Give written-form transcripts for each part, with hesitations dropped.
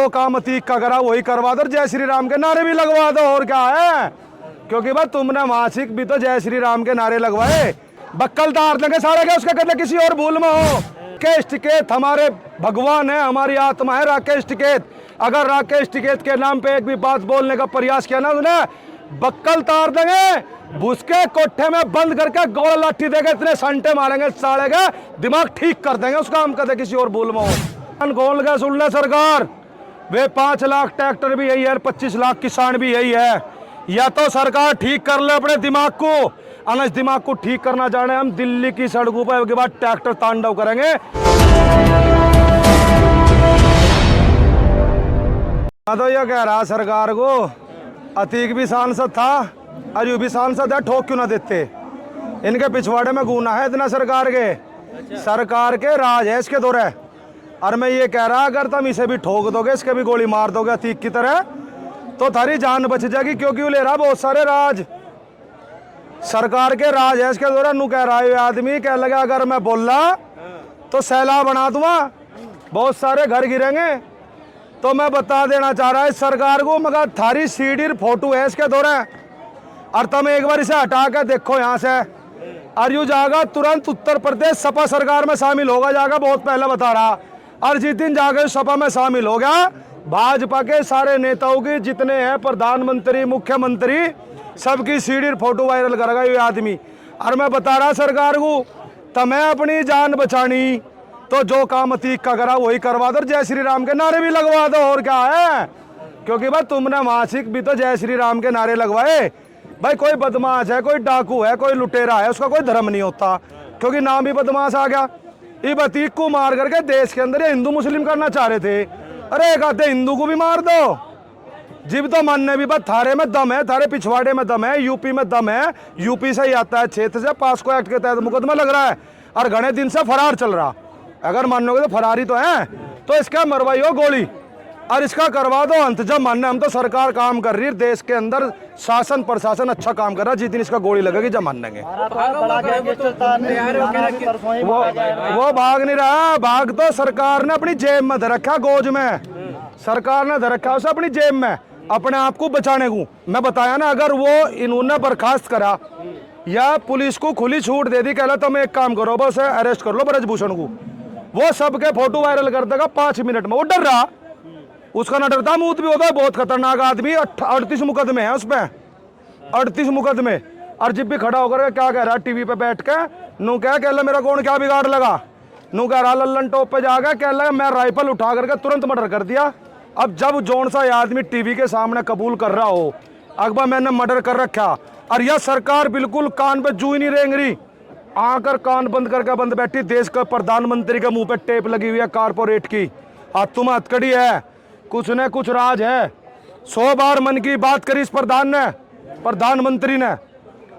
काम अतीक का करा वही करवा दो, जय श्री राम के नारे भी लगवा दो, और क्या है। क्योंकि भाई तुमने मासिक भी तो जय श्री राम के नारे लगवाए, बक्कल तार देंगे सारे के उसका कहते किसी और भूल में हो। राकेश टिकैत हमारे भगवान है, हमारी आत्मा है राकेश टिकैत। अगर राकेश टिकैत के नाम पे एक भी बात बोलने का प्रयास किया ना उसने, बक्कल तार देंगे, भुसके कोठे में बंद करके गोला लाठी देंगे, इतने संटे मारेंगे साले के, दिमाग ठीक कर देंगे उसका, हम कहते किसी और भूल में हो। गोल गए सुन ले सरकार, वे 5 लाख ट्रैक्टर भी यही है, 25 लाख किसान भी यही है। या तो सरकार ठीक कर ले अपने दिमाग को, अनस दिमाग को ठीक करना चाहे हम दिल्ली की सड़कों पर के बाद ट्रैक्टर तांडव करेंगे। मैं तो यह कह रहा सरकार को, अतीक भी सांसद था, अजू भी सांसद है, ठोक क्यों ना देते। इनके पिछवाड़े में गुना है इतना सरकार के राज है इसके दौरे। और मैं ये कह रहा अगर तुम इसे भी ठोक दोगे, इसके भी गोली मार दोगे अतीक की तरह, तो थारी जान बच जाएगी, क्योंकि वो ले रहा बहुत सारे राज, सरकार के राज है इसके दौरे। नू कह रहा है आदमी, कह लगा अगर मैं बोला तो सैलाब बना दूंगा, बहुत सारे घर गिरेंगे। तो मैं बता देना चाह रहा है सरकार को, मगर थारी सीडी फोटो है इसके दौरे, और तुम एक बार इसे हटा के देखो यहाँ से, और यू जाएगा तुरंत उत्तर प्रदेश सपा सरकार में शामिल होगा, जाएगा बहुत पहले बता रहा। और जिस दिन जाकर सपा में शामिल हो गया, भाजपा के सारे नेताओं की जितने हैं प्रधानमंत्री मुख्यमंत्री, सबकी सीडी फोटो वायरल करेगा ये आदमी। और मैं बता रहा सरकार को, तुम्हें अपनी जान बचानी तो जो काम अतीक का करा वही करवा दो, जय श्री राम के नारे भी लगवा दो, और क्या है। क्योंकि भाई तुमने मासिक भी तो जय श्री राम के नारे लगवाए। भाई कोई बदमाश है, कोई डाकू है, कोई लुटेरा है, उसका कोई धर्म नहीं होता, क्योंकि नाम भी बदमाश आ गया। ये अतीक को मार करके देश के अंदर ये हिंदू मुस्लिम करना चाह रहे थे। अरे कहते हिंदू को भी मार दो, जिब तो मानने भी बस थारे में दम है, थारे पिछवाड़े में दम है, यूपी में दम है, यूपी से ही आता है क्षेत्र से, पास्को एक्ट के तहत मुकदमा लग रहा है और घने दिन से फरार चल रहा। अगर मानोगे तो फरारी तो है, तो इसका मरवाई हो गोली और इसका करवा दो अंत। जब मानने हम तो सरकार काम कर रही है, देश के अंदर शासन प्रशासन अच्छा काम कर रहा है, जिस दिन इसका गोली लगेगी जब मानेंगे। वो भाग नहीं रहा, भाग तो सरकार ने अपनी जेब में धर रखा, गोज में सरकार ने धर रखा उसे अपनी जेब में, अपने आप को बचाने को। मैं बताया ना, अगर वो इन्होंने बर्खास्त करा या पुलिस को खुली छूट दे दी, कहला तुम एक काम करो बस अरेस्ट कर लो ब्रजभूषण को, वो सबके फोटो वायरल कर देगा 5 मिनट में। वो डर रहा, उसका ना डरता मूत भी होता है, बहुत खतरनाक आदमी। 38 मुकदमे हैं उस पर, 38 मुकदमे। और जब भी खड़ा होकर क्या कह रहा है टीवी पे बैठ के, नू कह मेरा कौन क्या बिगाड़ लगा, नू कह रहा लल्लन टॉप पे जाकर कह लगा मैं राइफल उठा करके तुरंत मर्डर कर दिया। अब जब जौन सा आदमी टीवी के सामने कबूल कर रहा हो अकबर मैंने मर्डर कर रखा, और यह सरकार बिल्कुल कान पे जू ही नहीं रेंग रही, आकर कान बंद करके बंद बैठी। देश का प्रधानमंत्री के मुंह पे टेप लगी हुई है कारपोरेट की, हाथ तुम हथकड़ी है, कुछ न कुछ राज है। 100 बार मन की बात करी इस प्रधानमंत्री ने,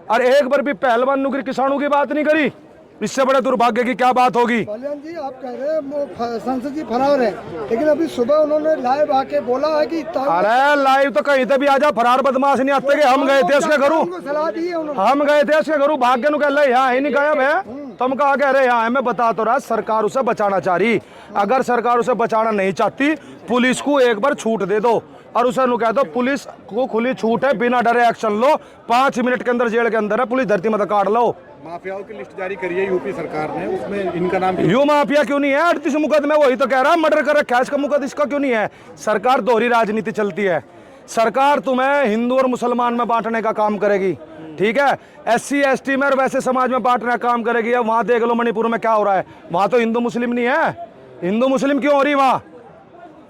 और एक बार भी पहलवान नुकरी किसानों की बात नहीं करी। इससे बड़े दुर्भाग्य की क्या बात होगी। कल्याण जी आप कह रहे हैं संसद जी फरार है, लेकिन अभी सुबह उन्होंने लाइव आके बोला है कि अरे लाइव तो कहीं भी आजा, फरार बदमाश नहीं आते। हम गए थे उसके घरों, सलाह दी है उन्होंने, हम गए थे उसके घरों, भाग्य नु कह यहाँ ही नहीं गायब है, तुम कहा कह रहे यहाँ है। मैं बता तो रहा सरकार उसे बचाना चाह रही, अगर सरकार उसे बचाना नहीं चाहती पुलिस को एक बार छूट दे दो, और उसे नु कह दो पुलिस को खुली छूट है, बिना डरे एक्शन लो, 5 मिनट के अंदर जेल के अंदर है, पुलिस धरती मत काट लो। माफियाओं की लिस्ट जारी करी है यूपी सरकार ने, उसमें इनका नाम यू माफिया क्यों नहीं है? 38 मुकदमे, वही तो कह रहा है मर्डर कर रखा है, इसका मुकदमा इसका क्यों नहीं है? सरकार दोहरी राजनीति चलती है, सरकार तुम्हें हिंदू और मुसलमान में बांटने का काम करेगी, ठीक है, SC ST में और वैसे समाज में बांटने का काम करेगी। अब वहां देख लो मणिपुर में क्या हो रहा है, वहां तो हिंदू मुस्लिम नहीं है। हिंदू मुस्लिम क्यों हो रही, वहां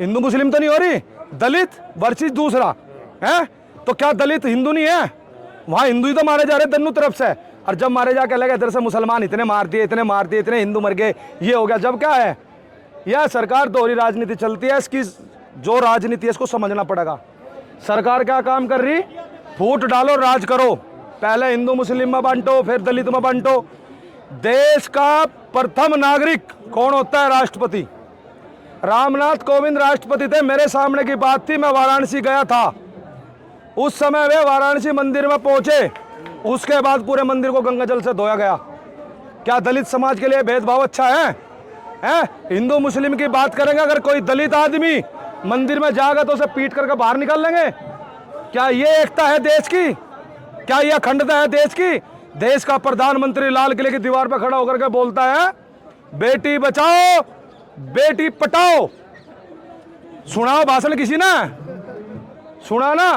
हिंदू मुस्लिम तो नहीं हो रही, दलित वर्सेस दूसरा है, तो क्या दलित हिंदू नहीं है? वहां हिंदू ही तो मारे जा रहे दोनों तरफ से, और जब मारे जाके लगे इधर से मुसलमान इतने मार दिए, इतने मार दिए, इतने हिंदू मर गए, ये हो गया। जब क्या है, यह सरकार दोहरी राजनीति चलती है, इसकी जो राजनीति है इसको समझना पड़ेगा। सरकार क्या काम कर रही, फूट डालो राज करो, पहले हिंदू मुस्लिम में बांटो, फिर दलित में बांटो। देश का प्रथम नागरिक कौन होता है? राष्ट्रपति। रामनाथ कोविंद राष्ट्रपति थे, मेरे सामने की बात थी, मैं वाराणसी गया था, उस समय वे वाराणसी मंदिर में पहुंचे, उसके बाद पूरे मंदिर को गंगा जल से धोया गया। क्या दलित समाज के लिए भेदभाव अच्छा है? हिंदू मुस्लिम की बात करेंगे, अगर कोई दलित आदमी मंदिर में जाएगा तो उसे पीट करके बाहर निकाल लेंगे? क्या ये एकता है देश की? क्या यह अखंडता है देश की? देश का प्रधानमंत्री लाल किले की दीवार पर खड़ा होकर के बोलता है बेटी बचाओ बेटी पटाओ। सुना भाषण किसी ने? सुना ना?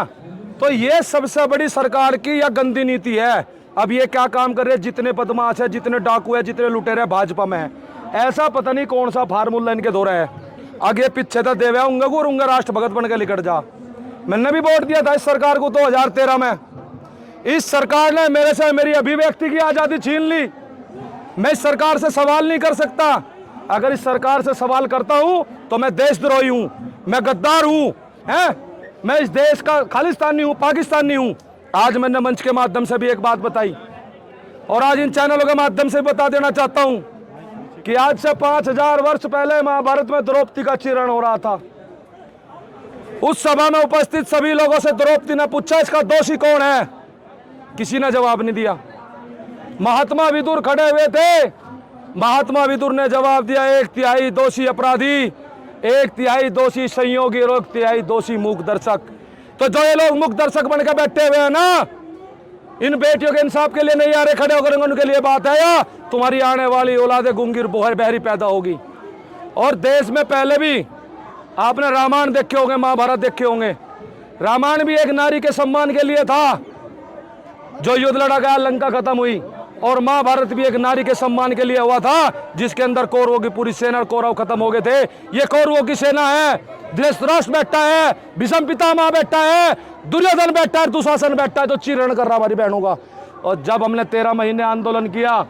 तो ये सबसे बड़ी सरकार की यह गंदी नीति है। अब ये क्या काम कर रहे हैं? जितने बदमाश है, जितने डाकू है, जितने लुटेरे भाजपा में है, ऐसा पता नहीं कौन सा फार्मूला इनके दो रहे है। आगे पीछे तो देवे उंगा को उंगा राष्ट्र भगत बन के निकट जा। मैंने भी वोट दिया था इस सरकार को 2013 में। इस सरकार ने मेरे से मेरी अभिव्यक्ति की आजादी छीन ली। मैं इस सरकार से सवाल नहीं कर सकता। अगर इस सरकार से सवाल करता हूं तो मैं देशद्रोही हूं, मैं गद्दार हूं, मैं इस देश का खालिस्तानी हूं, पाकिस्तानी हूं। आज मैंने मंच के माध्यम से भी एक बात बताई और आज इन चैनलों के माध्यम से बता देना चाहता हूं कि आज से 5000 वर्ष पहले महाभारत में द्रौपदी का चीरण हो रहा था। उस सभा में उपस्थित सभी लोगों से द्रौपदी ने पूछा इसका दोषी कौन है? किसी ने जवाब नहीं दिया। महात्मा विदुर खड़े हुए थे। महात्मा विदुर ने जवाब दिया 1/3 दोषी अपराधी, 1/3 दोषी संयोगी और 1/3 दोषी मूक दर्शक। तो जो ये लोग मूक दर्शक बन के बैठे हुए हैं ना, इन बेटियों के इंसाफ के लिए नहीं आ रहे खड़े होकर, उनके लिए बात है या तुम्हारी आने वाली औलादे गुंगी बोहर बहरी पैदा होगी। और देश में पहले भी आपने रामायण देखे होंगे, महाभारत देखे होंगे। रामायण भी एक नारी के सम्मान के लिए था, जो युद्ध लड़ा गया, लंका खत्म हुई। और महाभारत भी एक नारी के सम्मान के लिए हुआ था, जिसके अंदर कौरवों की पूरी सेना, कौरव खत्म हो गए थे। ये कौरवों की सेना है। धृतराष्ट्र बैठा है, भीष्म पितामह बैठा है, दुर्योधन बैठा है, दुशासन बैठा है, तो चीरण कर रहा हमारी बहनों का। और जब हमने 13 महीने आंदोलन किया,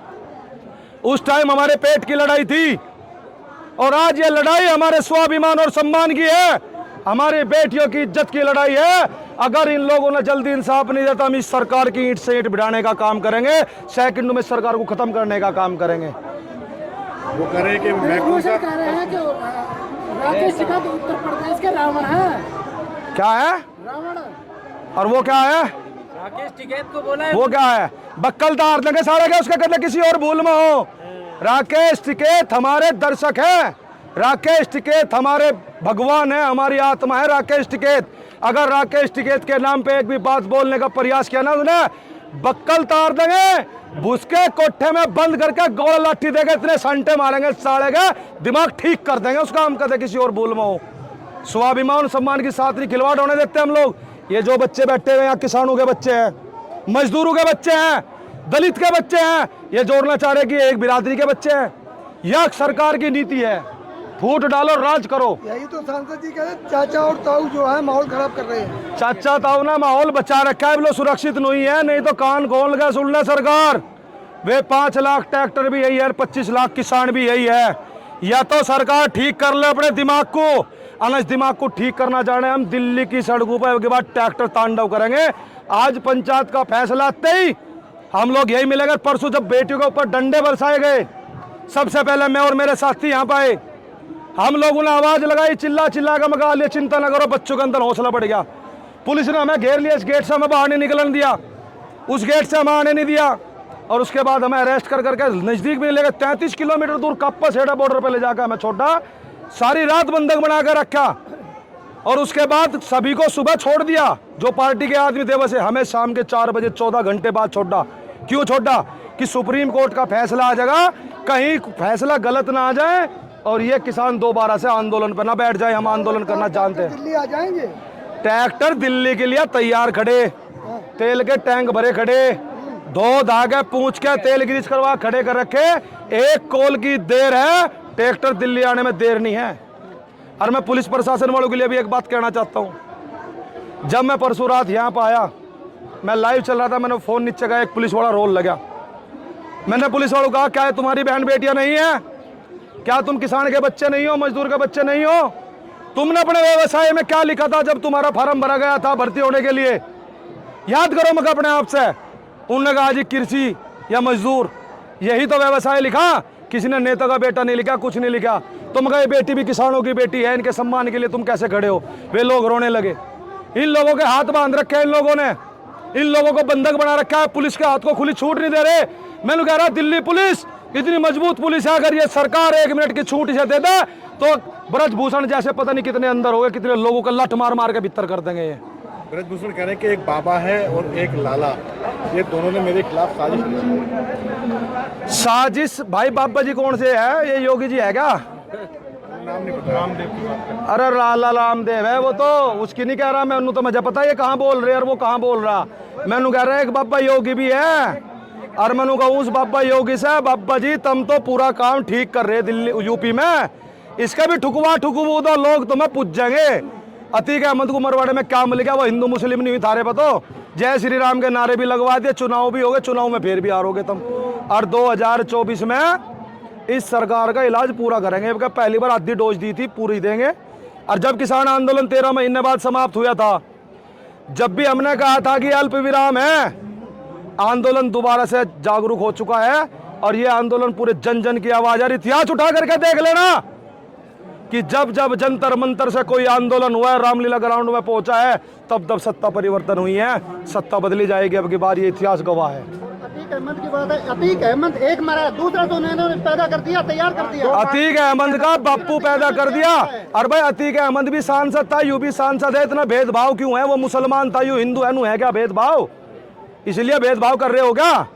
उस टाइम हमारे पेट की लड़ाई थी। और आज ये लड़ाई हमारे स्वाभिमान और सम्मान की है, हमारी बेटियों की इज्जत की लड़ाई है। अगर इन लोगों ने जल्दी इंसाफ नहीं दिया तो हम इस सरकार की ईंट से ईंट भिड़ाने का काम करेंगे, सेकंडों में सरकार को खत्म करने का काम करेंगे। वो कह रहे हैं कि मैं कौन सा कह रहे हैं कि राकेश टिकैत उत्तर प्रदेश के रावण है। क्या है? रावण। और वो क्या है? राकेश टिकैत को बोला है वो क्या है? बक्कल तार देंगे सारे के, उसका कदम किसी और भूल में हो। राकेश टिकैत हमारे दर्शक है, राकेश टिकैत हमारे भगवान है, हमारी आत्मा है राकेश टिकैत। अगर राकेश टिकैत के नाम पे एक भी बात बोलने का प्रयास किया ना, उन्हें बक्कल तार देंगे, भूसके कोठे में बंद करके गोला लाठी देंगे, इतने संटे मारेंगे साले के, दिमाग ठीक कर देंगे उसका। हम कहते किसी और भूल में हो। स्वाभिमान सम्मान की साथ नहीं खिलवाड़ होने देते हम लोग। ये जो बच्चे बैठे हुए यहाँ, किसानों के बच्चे हैं, मजदूरों के बच्चे हैं, दलित के बच्चे हैं, ये जोड़ना चाह रहे कि एक बिरादरी के बच्चे हैं। यह सरकार की नीति है, फूट डालो राज करो। यही तो सांसद जी कह रहे हैं, चाचा और ताऊ जो है माहौल खराब कर रहे हैं। चाचा ताऊ ने माहौल बचा रखा है, लोग सुरक्षित नहीं है, नहीं तो कान खोल गए सुन ले सरकार। वे 5 लाख ट्रैक्टर भी यही है, 25 लाख किसान भी यही है। या तो सरकार ठीक कर ले अपने दिमाग को, अनस दिमाग को ठीक करना जाने हम दिल्ली की सड़कों पर के बाद ट्रैक्टर तांडव करेंगे। आज पंचायत का फैसला आते ही हम लोग यही मिलेंगे। परसों जब बेटियों के ऊपर डंडे बरसाए गए, सबसे पहले मैं और मेरे साथी यहाँ पे आए, हम लोगों ने आवाज लगाई, चिल्ला चिल्ला कर मगा लिया, चिंता न करो, बच्चों के अंदर हौसला बढ़ गया। पुलिस ने हमें घेर लिया, इस गेट से हमें बाहर नहीं निकलने दिया, उस गेट से हमें आने नहीं दिया। और उसके बाद हमें अरेस्ट कर करके नजदीक भी ले गए, 33 किलोमीटर दूर कप्पा सेड़ा बॉर्डर पे ले जाकर हमें छोड़ा, सारी रात बंधक बना कर रखा। और उसके बाद सभी को सुबह छोड़ दिया, जो पार्टी के आदमी थे वैसे। हमें शाम के 4 बजे 14 घंटे बाद छोड़ा। क्यों छोड़ा? कि सुप्रीम कोर्ट का फैसला आ जाएगा, कहीं फैसला गलत ना आ जाए और ये किसान दोबारा से आंदोलन पर ना बैठ जाए। हम आंदोलन करना जानते हैं। दिल्ली आ जाएंगे ट्रैक्टर दिल्ली के लिए तैयार खड़े, तेल के टैंक भरे खड़े, 2 धागे पूंछ के तेल ग्रीस करवा खड़े कर रखे। 1 कॉल की देर है, ट्रैक्टर दिल्ली आने में देर नहीं है। और मैं पुलिस प्रशासन वालों के लिए भी एक बात कहना चाहता हूं। जब मैं परसों रात यहाँ पर आया, मैं लाइव चल रहा था, मैंने फोन नीचे गया, एक पुलिस वाला रोल लगा। मैंने पुलिस वालों को कहा, क्या है तुम्हारी बहन बेटियां नहीं है? क्या तुम किसान के बच्चे नहीं हो, मजदूर के बच्चे नहीं हो? तुमने अपने व्यवसाय में क्या लिखा था जब तुम्हारा फार्म भरा गया था भर्ती होने के लिए? याद करो मगर अपने आप से। उन्होंने कहा जी कृषि या मजदूर, यही तो व्यवसाय लिखा, किसी ने नेता का बेटा नहीं लिखा, कुछ नहीं लिखा। तो मगर ये बेटी भी किसानों की बेटी है, इनके सम्मान के लिए तुम कैसे खड़े हो? वे लोग रोने लगे। इन लोगों के हाथ बांध रखे हैं, इन लोगों ने इन लोगों को बंधक बना रखा है, पुलिस के हाथ को खुली छूट नहीं दे रहे। मैंने कह रहा दिल्ली पुलिस इतनी मजबूत पुलिस है, अगर ये सरकार 1 मिनट की छूट इसे दे दे तो ब्रजभूषण जैसे पता नहीं कितने अंदर हो गए, कितने लोगों का लठ मार मार के भीतर कर देंगे ये। ब्रजभूषण कह रहे हैं कि एक बाबा है और एक लाला, ये दोनों ने मेरे खिलाफ साजिश की। साजिश भाई बाबा जी कौन से है, ये योगी जी है क्या? नाम नहीं पता। रामदेव की बात कर। अरे लाला रामदेव है वो, तो उसकी नहीं कह रहा मैं, उन्होंने तो मुझे पता है ये कहाँ बोल रहे और वो कहाँ बोल रहा। मैंने कह रहा है एक बाबा योगी भी है, और मैंने कहा उस बाबा योगी से बाबा जी तुम तो पूरा काम ठीक कर रहे दिल्ली यूपी में, इसका भी ठुकवा ठुकवू दो, लोग तुम्हें पूछ जाएंगे। अतीक अहमद को मरवाड़े में क्या मिल गया, वो हिंदू मुस्लिम नहीं हुई थारे पर, तो जय श्री राम के नारे भी लगवा दिए, चुनाव भी हो गए, चुनाव में फिर भी हारोगे तुम। और 2024 में इस सरकार का इलाज पूरा करेंगे, पहली बार आधी डोज दी थी, पूरी देंगे। और जब किसान आंदोलन 13 महीने बाद समाप्त हुआ था, जब भी हमने कहा था कि अल्प विराम है, आंदोलन दोबारा से जागरूक हो चुका है, और ये आंदोलन पूरे जन जन की आवाज है। इतिहास उठा करके देख लेना कि जब जब जंतर मंतर से कोई आंदोलन हुआ है, रामलीला ग्राउंड में पहुंचा है, तब तब सत्ता परिवर्तन हुई है, सत्ता बदली जाएगी अब की बार, ये इतिहास गवाह है। अतीक अहमद की बात है, अतीक अहमद एक मरा, दूसरा तो उन्होंने पैदा कर दिया, तैयार कर दिया। अतीक अहमद का बापू पैदा कर दिया। और भाई अतीक अहमद भी सांसद था, यू भी सांसद है, इतना भेदभाव क्यों है? वो मुसलमान था, यू हिंदू है, नू है क्या भेदभाव? इसलिए भेदभाव कर रहे हो क्या?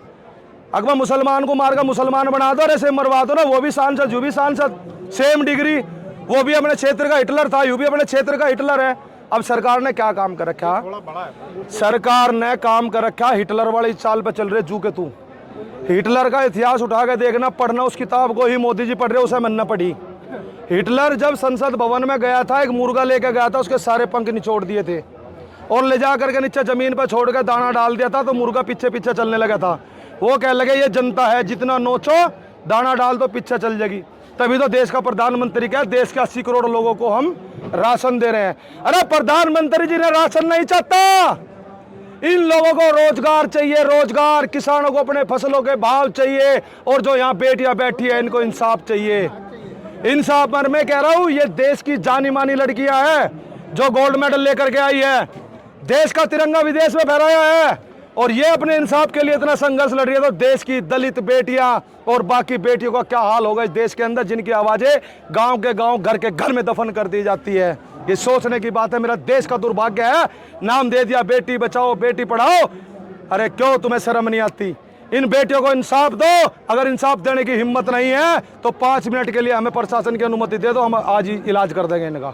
अगर मुसलमान को मार कर मुसलमान बना दो, ऐसे मरवा दो ना, वो भी सांसद यू भी सांसद, सेम डिग्री, वो भी अपने क्षेत्र का हिटलर था, यू भी अपने क्षेत्र का हिटलर है। अब सरकार ने क्या काम कर रखा? सरकार ने काम कर रखा हिटलर वाली चाल पे चल रहे जू के तू। हिटलर का इतिहास उठा के देखना, पढ़ना उस किताब को ही मोदी जी पढ़ रहे, उसे मैंने पढ़ी। हिटलर जब संसद भवन में गया था, एक मुर्गा लेकर गया था, उसके सारे पंख निचोड़ दिए थे और ले जा करके नीचे जमीन पर छोड़ कर दाना डाल दिया था, तो मुर्गा पीछे पीछे चलने लगा था। वो कह लगे ये जनता है, जितना नोचो दाना डाल तो पीछे चल जाएगी। तभी तो देश का प्रधानमंत्री क्या, देश के 80 करोड़ लोगों को हम राशन दे रहे हैं। अरे प्रधानमंत्री जी ने राशन नहीं चाहता, इन लोगों को रोजगार चाहिए, रोजगार, किसानों को अपने फसलों के भाव चाहिए, और जो यहाँ बेटियां बैठी है इनको इंसाफ चाहिए। इंसाफ पर मैं कह रहा हूँ, ये देश की जानी मानी लड़कियां हैं जो गोल्ड मेडल लेकर के आई है, देश का तिरंगा विदेश में फहराया है, और ये अपने इंसाफ के लिए इतना संघर्ष लड़ रही है, तो देश की दलित बेटियां और बाकी बेटियों का क्या हाल होगा इस देश के अंदर, जिनकी आवाजें गांव के गांव, घर के घर में दफन कर दी जाती है। ये सोचने की बात है। मेरा देश का दुर्भाग्य है, नाम दे दिया बेटी बचाओ बेटी पढ़ाओ। अरे क्यों तुम्हें शर्म नहीं आती? इन बेटियों को इंसाफ दो। अगर इंसाफ देने की हिम्मत नहीं है तो 5 मिनट के लिए हमें प्रशासन की अनुमति दे दो, हम आज ही इलाज कर देंगे इनका।